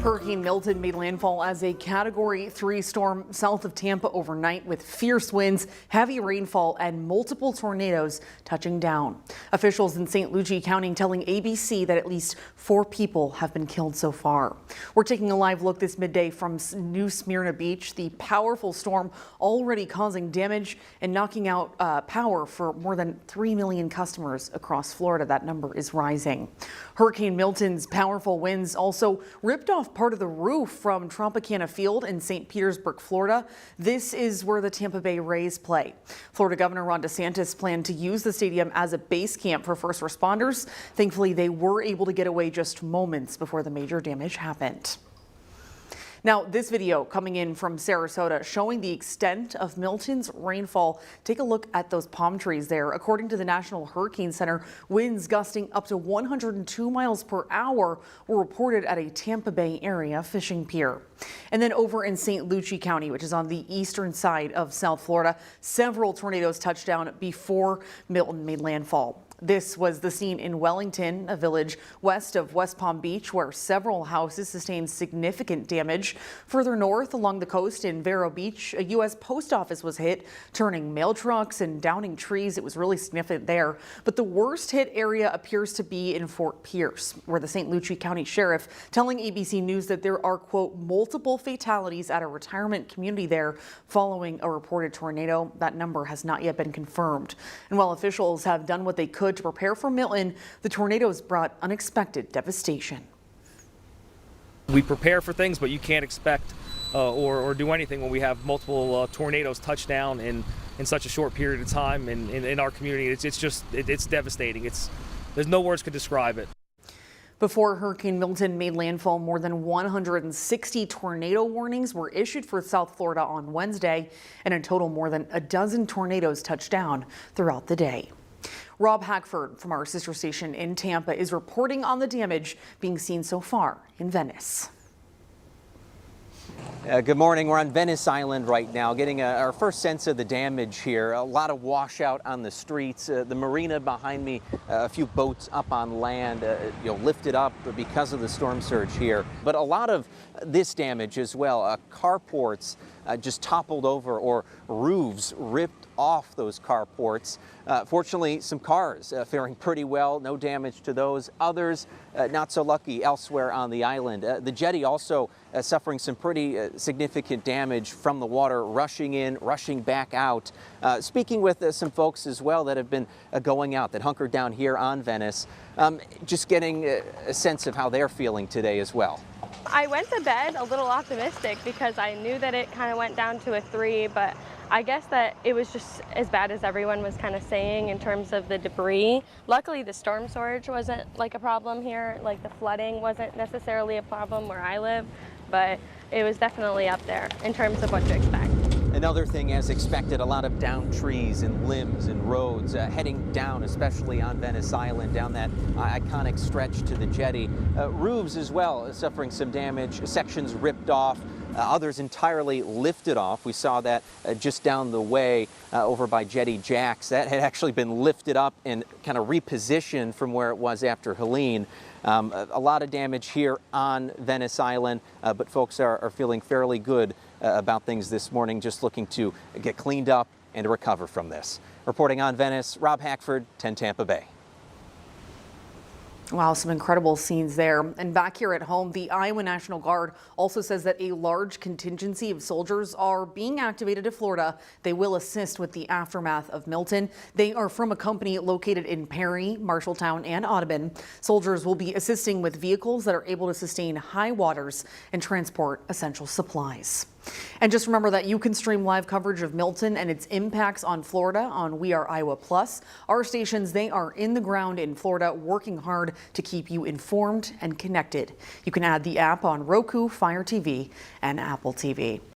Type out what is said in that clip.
Hurricane Milton made landfall as a Category 3 storm south of Tampa overnight with fierce winds, heavy rainfall, and multiple tornadoes touching down. Officials in St. Lucie County telling ABC that at least 4 people have been killed so far. We're taking a live look this midday from New Smyrna Beach. The powerful storm already causing damage and knocking out power for more than 3 million customers across Florida. That number is rising. Hurricane Milton's powerful winds also ripped off part of the roof from Tropicana Field in St. Petersburg, Florida. This is where the Tampa Bay Rays play. Florida Governor Ron DeSantis planned to use the stadium as a base camp for first responders. Thankfully, they were able to get away just moments before the major damage happened. Now, this video coming in from Sarasota showing the extent of Milton's rainfall. Take a look at those palm trees there. According to the National Hurricane Center, winds gusting up to 102 miles per hour were reported at a Tampa Bay area fishing pier. And then over in St. Lucie County, which is on the eastern side of South Florida, several tornadoes touched down before Milton made landfall. This was the scene in Wellington, a village west of West Palm Beach, where several houses sustained significant damage. Further north along the coast in Vero Beach, a U.S. post office was hit, turning mail trucks and downing trees. It was really significant there. But the worst hit area appears to be in Fort Pierce, where the St. Lucie County Sheriff telling ABC News that there are, quote, multiple fatalities at a retirement community there following a reported tornado. That number has not yet been confirmed. And while officials have done what they could to prepare for Milton, the tornadoes brought unexpected devastation. We prepare for things, but you can't expect or do anything when we have multiple tornadoes touch down in such a short period of time in our community. It's devastating. There's no words could describe it. Before Hurricane Milton made landfall, more than 160 tornado warnings were issued for South Florida on Wednesday, and in total more than a dozen tornadoes touched down throughout the day. Rob Hackford from our sister station in Tampa is reporting on the damage being seen so far in Venice. Good morning. We're on Venice Island right now, getting our first sense of the damage here. A lot of washout on the streets. The marina behind me, a few boats up on land, lifted up because of the storm surge here. But a lot of this damage as well. Carports just toppled over, or roofs ripped off those carports. Fortunately, some cars faring pretty well. No damage to those. Others not so lucky elsewhere on the island. The jetty also suffering some pretty significant damage from the water rushing in, rushing back out. Speaking with some folks as well that have been going out, that hunkered down here on Venice, just getting a sense of how they're feeling today as well. I went to bed a little optimistic because I knew that it kind of went down to a 3, but I guess that it was just as bad as everyone was kind of saying in terms of the debris. Luckily, the storm surge wasn't like a problem here. Like the flooding wasn't necessarily a problem where I live, but it was definitely up there in terms of what to expect. Another thing, as expected, a lot of downed trees and limbs and roads heading down, especially on Venice Island, down that iconic stretch to the jetty. Roofs as well suffering some damage, sections ripped off, others entirely lifted off. We saw that just down the way over by Jetty Jack's. That had actually been lifted up and kind of repositioned from where it was after Helene. A lot of damage here on Venice Island, but folks are feeling fairly good about things this morning, just looking to get cleaned up and to recover from this. Reporting on Venice, Rob Hackford, 10 Tampa Bay. Wow, some incredible scenes there. And back here at home, the Iowa National Guard also says that a large contingency of soldiers are being activated to Florida. They will assist with the aftermath of Milton. They are from a company located in Perry, Marshalltown, and Audubon. Soldiers will be assisting with vehicles that are able to sustain high waters and transport essential supplies. And just remember that you can stream live coverage of Milton and its impacts on Florida on We Are Iowa Plus. Our stations, they are in the ground in Florida, working hard to keep you informed and connected. You can add the app on Roku, Fire TV, and Apple TV.